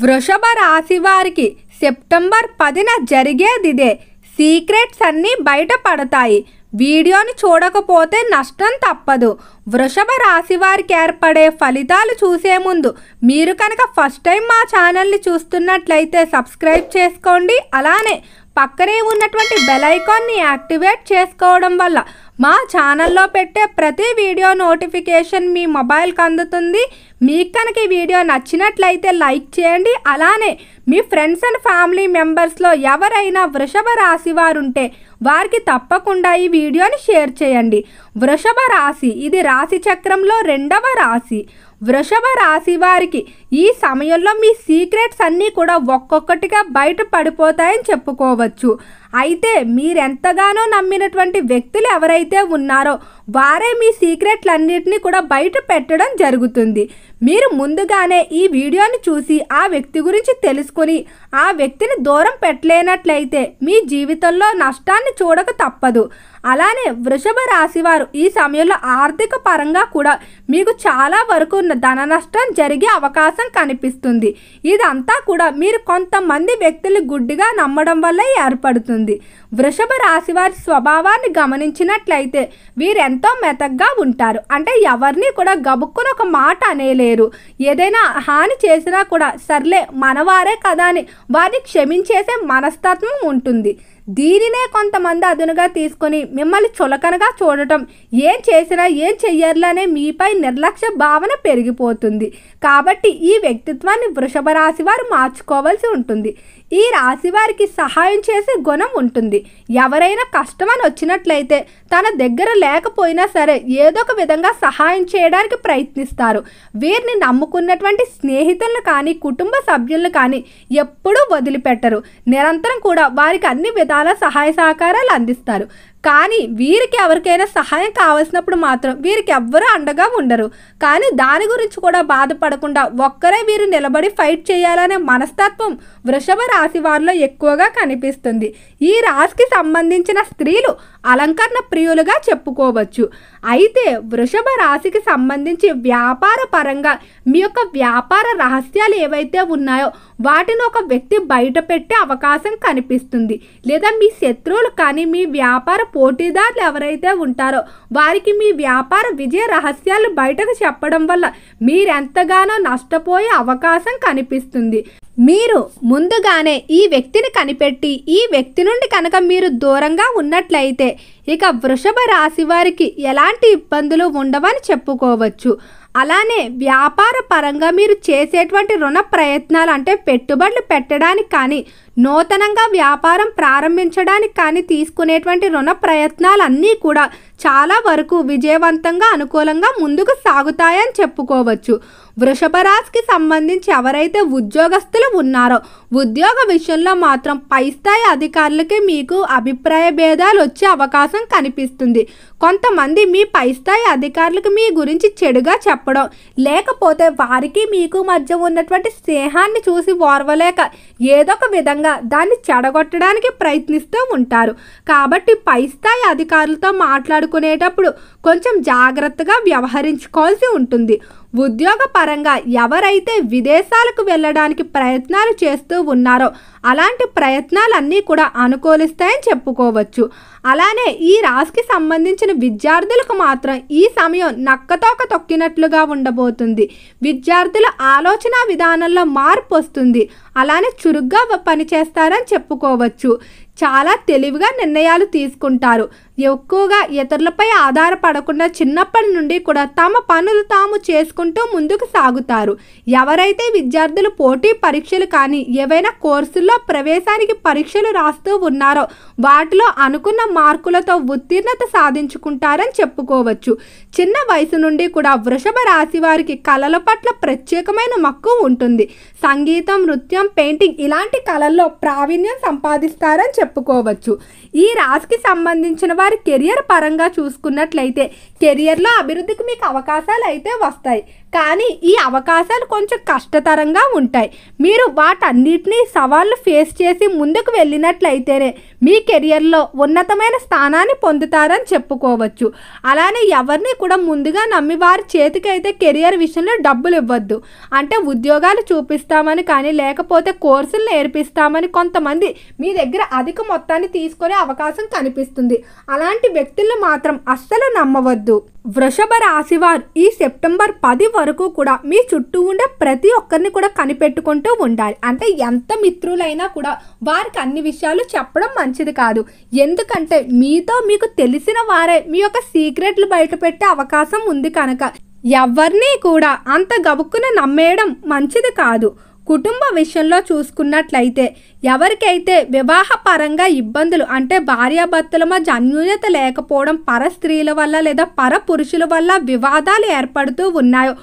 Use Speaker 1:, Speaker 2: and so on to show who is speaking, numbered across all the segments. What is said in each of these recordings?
Speaker 1: వృషభ రాశి వారికి సెప్టెంబర్ 10న జరిగేదిదే. సీక్రెట్స్ అన్నీ బయటపడతాయి. వీడియోని చూడకపోతే నష్టం తప్పదు. వృషభ రాశి వారికి ఏర్పడే ఫలితాలు చూసే ముందు మీరు కనుక ఫస్ట్ టైం మా ఛానల్ని చూస్తున్నట్లయితే సబ్స్క్రైబ్ చేసుకోండి. అలానే పక్కనే ఉన్నటువంటి బెల్ ఐకాన్ని యాక్టివేట్ చేసుకోవడం వల్ల మా ఛానల్లో పెట్టే ప్రతి వీడియో నోటిఫికేషన్ మీ మొబైల్కి అందుతుంది. మీకు కనుక ఈ వీడియో నచ్చినట్లయితే లైక్ చేయండి. అలానే మీ ఫ్రెండ్స్ అండ్ ఫ్యామిలీ మెంబర్స్లో ఎవరైనా వృషభ రాశి వారు ఉంటే వారికి తప్పకుండా ఈ వీడియోని షేర్ చేయండి. వృషభ రాశి ఇది రాశి చక్రంలో 2వ రాశి. వృషభ రాశి వారికి ఈ సమయంలో మీ సీక్రెట్స్ అన్నీ కూడా ఒక్కొక్కటిగా బయట పడిపోతాయని చెప్పుకోవచ్చు. అయితే మీరెంతగానో నమ్మినటువంటి వ్యక్తులు ఎవరైతే ఉన్నారో వారే మీ సీక్రెట్లన్నిటినీ కూడా బయట పెట్టడం జరుగుతుంది. మీరు ముందుగానే ఈ వీడియోని చూసి ఆ వ్యక్తి గురించి తెలుసుకుని ఆ వ్యక్తిని దూరం పెట్టలేనట్లయితే మీ జీవితంలో నష్టాన్ని చూడక తప్పదు. అలానే వృషభ రాశి వారు ఈ సమయంలో ఆర్థిక పరంగా కూడా మీకు చాలా వరకు ధన నష్టం జరిగే అవకాశం కనిపిస్తుంది. ఇదంతా కూడా మీరు కొంతమంది వ్యక్తులు గుడ్డిగా నమ్మడం వల్ల ఏర్పడుతుంది. వృషభ రాశి వారి స్వభావాన్ని గమనించినట్లయితే వీరెంతో మెతగ్గా ఉంటారు. అంటే ఎవరిని కూడా గబుక్కుని ఒక మాట అనేలేరు. ఏదైనా హాని చేసినా కూడా సర్లే మనవారే కదా అని వారిని క్షమించేసే మనస్తత్వం ఉంటుంది. దీనినే కొంతమంది అదునుగా తీసుకొని మిమ్మల్ని చులకనగా చూడటం, ఏం చేసినా ఏం చెయ్యాలనే మీపై నిర్లక్ష్య భావన పెరిగిపోతుంది. కాబట్టి ఈ వ్యక్తిత్వాన్ని వృషభ రాశి వారు మార్చుకోవాల్సి ఉంటుంది. ఈ రాశి వారికి సహాయం చేసే గుణం ఉంటుంది. ఎవరైనా కష్టమని వచ్చినట్లయితే తన దగ్గర లేకపోయినా సరే ఏదో ఒక విధంగా సహాయం చేయడానికి ప్రయత్నిస్తారు. వీరిని నమ్ముకున్నటువంటి స్నేహితులను కానీ కుటుంబ సభ్యులను కానీ ఎప్పుడూ వదిలిపెట్టరు. నిరంతరం కూడా వారికి అన్ని విధాల సహాయ సహకారాలు అందిస్తారు. కానీ వీరికి ఎవరికైనా సహాయం కావాల్సినప్పుడు మాత్రం వీరికి ఎవ్వరూ అండగా ఉండరు. కానీ దాని గురించి కూడా బాధపడకుండా ఒక్కరే వీరు నిలబడి ఫైట్ చేయాలనే మనస్తత్వం వృషభ రాశి వారిలో ఎక్కువగా కనిపిస్తుంది. ఈ రాశికి సంబంధించిన స్త్రీలు అలంకరణ ప్రియులుగా చెప్పుకోవచ్చు. అయితే వృషభ రాశికి సంబంధించి వ్యాపార పరంగా మీ యొక్క వ్యాపార రహస్యాలు ఏవైతే ఉన్నాయో వాటిని ఒక వ్యక్తి బయట పెట్టే అవకాశం కనిపిస్తుంది. లేదా మీ శత్రువులు కానీ మీ వ్యాపార పోటీదారులు ఎవరైతే ఉంటారో వారికి మీ వ్యాపార విజయ రహస్యాలు బయటకు చెప్పడం వల్ల మీరెంతగానో నష్టపోయే అవకాశం కనిపిస్తుంది. మీరు ముందుగానే ఈ వ్యక్తిని కనిపెట్టి ఈ వ్యక్తి నుండి కనుక మీరు దూరంగా ఉన్నట్లయితే ఇక వృషభ రాశి వారికి ఎలాంటి ఇబ్బందులు ఉండవని చెప్పుకోవచ్చు. అలానే వ్యాపార పరంగా మీరు చేసేటువంటి రుణ ప్రయత్నాలు అంటే పెట్టుబడులు పెట్టడానికి కానీ నూతనంగా వ్యాపారం ప్రారంభించడానికి కానీ తీసుకునేటువంటి రుణ ప్రయత్నాలన్నీ కూడా చాలా వరకు విజయవంతంగా అనుకూలంగా ముందుకు సాగుతాయని చెప్పుకోవచ్చు. వృషభ రాశికి సంబంధించి ఎవరైతే ఉద్యోగస్తులు ఉన్నారో ఉద్యోగ విషయంలో మాత్రం పై స్థాయి అధికారులకి మీకు అభిప్రాయ భేదాలు వచ్చే అవకాశం కనిపిస్తుంది. కొంతమంది మీ పై స్థాయి అధికారులకు మీ గురించి చెడుగా చెప్పడం, లేకపోతే వారికి మీకు మధ్య ఉన్నటువంటి స్నేహాన్ని చూసి ఓర్వలేక ఏదో ఒక విధంగా దాన్ని చెడగొట్టడానికి ప్రయత్నిస్తూ ఉంటారు. కాబట్టి పై స్థాయి అధికారులతో మాట్లాడుకునేటప్పుడు కొంచెం జాగ్రత్తగా వ్యవహరించుకోవాల్సి ఉంటుంది. ఉద్యోగ పరంగా ఎవరైతే విదేశాలకు వెళ్ళడానికి ప్రయత్నాలు చేస్తూ ఉన్నారో అలాంటి ప్రయత్నాలన్నీ కూడా అనుకూలిస్తాయని చెప్పుకోవచ్చు. అలానే ఈ రాశికి సంబంధించిన విద్యార్థులకు మాత్రం ఈ సమయం నక్కతోక తొక్కినట్లుగా ఉండబోతుంది. విద్యార్థుల ఆలోచన విధానంలో మార్పు వస్తుంది. అలానే చురుగ్గా పనిచేస్తారని చెప్పుకోవచ్చు. చాలా తెలివిగా నిర్ణయాలు తీసుకుంటారు. ఎక్కువగా ఇతరులపై ఆధారపడకుండా చిన్నప్పటి నుండి కూడా తమ పనులు తాము చేసుకుంటూ ముందుకు సాగుతారు. ఎవరైతే విద్యార్థులు పోటీ పరీక్షలు కానీ ఏవైనా కోర్సుల్లో ప్రవేశానికి పరీక్షలు రాస్తూ ఉన్నారో వాటిలో అనుకున్న మార్కులతో ఉత్తీర్ణత సాధించుకుంటారని చెప్పుకోవచ్చు. చిన్న వయసు నుండి కూడా వృషభ రాశి వారికి కళల పట్ల ప్రత్యేకమైన మక్కువ ఉంటుంది. సంగీతం, నృత్యం, పెయింటింగ్ ఇలాంటి కళల్లో ప్రావీణ్యం సంపాదిస్తారని చెప్పుకోవచ్చు. ఈ రాశికి సంబంధించిన వారి కెరియర్ పరంగా చూసుకున్నట్లయితే కెరియర్లో అభివృద్ధికి మీకు అవకాశాలు అయితే వస్తాయి. కానీ ఈ అవకాశాలు కొంచెం కష్టతరంగా ఉంటాయి. మీరు వాటన్నిటినీ సవాళ్ళు ఫేస్ చేసి ముందుకు వెళ్ళినట్లయితేనే మీ కెరియర్లో ఉన్నతమైన స్థానాన్ని పొందుతారని చెప్పుకోవచ్చు. అలానే ఎవరిని కూడా ముందుగా నమ్మి వారి చేతికి అయితే కెరియర్ విషయంలో డబ్బులు ఇవ్వద్దు. అంటే ఉద్యోగాలు చూపిస్తామని కానీ లేకపోతే కోర్సులు నేర్పిస్తామని కొంతమంది మీ దగ్గర అధిక మొత్తాన్ని తీసుకునే అవకాశం కనిపిస్తుంది. అలాంటి వ్యక్తులను మాత్రం అస్సలు నమ్మవద్దు. వృషభ రాశి వారు ఈ సెప్టెంబర్ 10 వరకు కూడా మీ చుట్టూ ఉండే ప్రతి ఒక్కరిని కూడా కనిపెట్టుకుంటూ ఉండాలి. అంటే ఎంత మిత్రులైనా కూడా వారికి అన్ని విషయాలు చెప్పడం మంచిది కాదు. ఎందుకంటే మీతో మీకు తెలిసిన వారే మీ యొక్క సీక్రెట్లు బయట పెట్టే అవకాశం ఉంది కనుక ఎవరిని కూడా అంత గబుక్కున నమ్మేయడం మంచిది కాదు. కుటుంబ విషయంలో చూసుకున్నట్లయితే ఎవరికైతే వివాహపరంగా ఇబ్బందులు అంటే భార్యాభర్తల మధ్య అన్యోన్యత లేకపోవడం, పర స్త్రీల వల్ల లేదా పర పురుషుల వల్ల వివాదాలు ఏర్పడుతూ ఉన్నాయో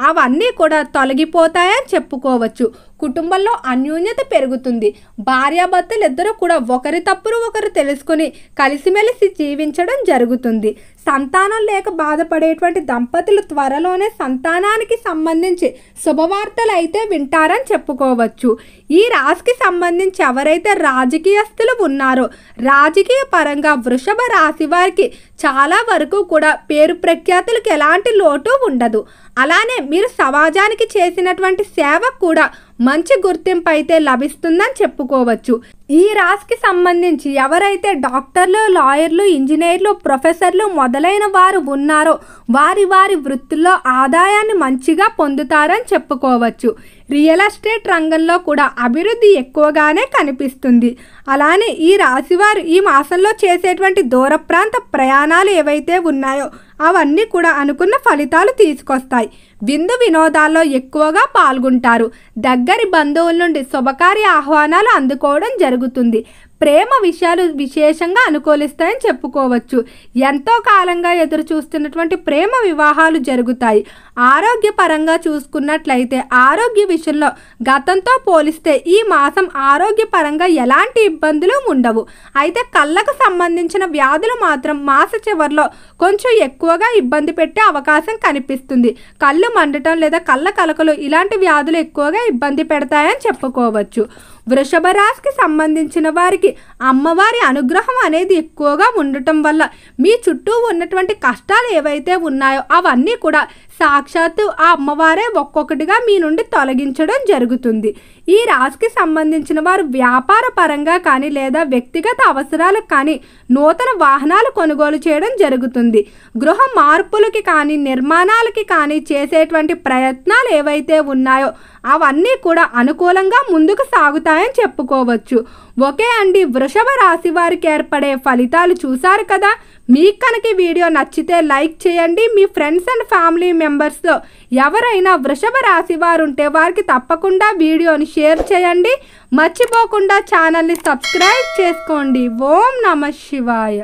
Speaker 1: అవన్నీ కూడా తొలగిపోతాయని చెప్పుకోవచ్చు. కుటుంబంలో అన్యోన్యత పెరుగుతుంది. భార్యాభర్తలు ఇద్దరు కూడా ఒకరి తప్పును ఒకరు తెలుసుకొని కలిసిమెలిసి జీవించడం జరుగుతుంది. సంతానం లేక బాధపడేటువంటి దంపతులు త్వరలోనే సంతానానికి సంబంధించి శుభవార్తలు అయితే వింటారని చెప్పుకోవచ్చు. ఈ రాశికి సంబంధించి ఎవరైతే రాజకీయస్తులు ఉన్నారో రాజకీయ పరంగా వృషభ రాశి వారికి చాలా వరకు కూడా పేరు ప్రఖ్యాతులకు ఎలాంటి లోటు ఉండదు. అలానే మీరు సమాజానికి చేసినటువంటి సేవ కూడా మంచి గుర్తింపు అయితే లభిస్తుందని చెప్పుకోవచ్చు. ఈ రాశికి సంబంధించి ఎవరైతే డాక్టర్లు, లాయర్లు, ఇంజనీర్లు, ప్రొఫెసర్లు మొదలైన వారు ఉన్నారో వారి వృత్తుల్లో ఆదాయాన్ని మంచిగా పొందుతారని చెప్పుకోవచ్చు. రియల్ ఎస్టేట్ రంగంలో కూడా అభివృద్ధి ఎక్కువగానే కనిపిస్తుంది. అలానే ఈ రాశివారు ఈ మాసంలో చేసేటువంటి దూర ప్రాంత ప్రయాణాలు ఏవైతే ఉన్నాయో అవన్నీ కూడా అనుకున్న ఫలితాలు తీసుకొస్తాయి. విందు వినోదాల్లో ఎక్కువగా పాల్గొంటారు. దగ్గరి బంధువుల నుండి శుభకార్య ఆహ్వానాలు అందుకోవడం జరుగుతుంది. ప్రేమ విషయాలు విశేషంగా అనుకూలిస్తాయని చెప్పుకోవచ్చు. ఎంతో కాలంగా ఎదురు చూస్తున్నటువంటి ప్రేమ వివాహాలు జరుగుతాయి. ఆరోగ్యపరంగా చూసుకున్నట్లయితే ఆరోగ్య విషయంలో గతంతో పోలిస్తే ఈ మాసం ఆరోగ్యపరంగా ఎలాంటి ఇబ్బందులు ఉండవు. అయితే కళ్ళకు సంబంధించిన వ్యాధులు మాత్రం మాస చివరిలో కొంచెం ఎక్కువగా ఇబ్బంది పెట్టే అవకాశం కనిపిస్తుంది. కళ్ళు మండటం లేదా కళ్ళ కలకలు ఇలాంటి వ్యాధులు ఎక్కువగా ఇబ్బంది పెడతాయని చెప్పుకోవచ్చు. వృషభ రాశికి సంబంధించిన వారికి అమ్మవారి అనుగ్రహం అనేది ఎక్కువగా ఉండటం వల్ల మీ చుట్టూ ఉన్నటువంటి కష్టాలు ఏవైతే ఉన్నాయో అవన్నీ కూడా సాక్షాత్తు ఆ అమ్మవారే ఒక్కొక్కటిగా మీ నుండి తొలగించడం జరుగుతుంది. ఈ రాశికి సంబంధించిన వారు వ్యాపార పరంగా కానీ లేదా వ్యక్తిగత అవసరాలకు కానీ నూతన వాహనాలు కొనుగోలు చేయడం జరుగుతుంది. గృహ మార్పులకి కానీ నిర్మాణాలకి కానీ చేసేటువంటి ప్రయత్నాలు ఏవైతే ఉన్నాయో అవన్నీ కూడా అనుకూలంగా ముందుకు సాగుతాయని చెప్పుకోవచ్చు. ఓకే అండి, వృషభ రాశి వారికి ఏర్పడే ఫలితాలు చూశారు కదా. మీకు కనుక ఈ వీడియో నచ్చితే లైక్ చేయండి. మీ ఫ్రెండ్స్ అండ్ ఫ్యామిలీ మెంబర్స్తో ఎవరైనా వృషభ రాశి వారు ఉంటే వారికి తప్పకుండా వీడియోని షేర్ చేయండి. మర్చిపోకుండా ఛానల్ని సబ్స్క్రైబ్ చేసుకోండి. ఓం నమః శివాయ.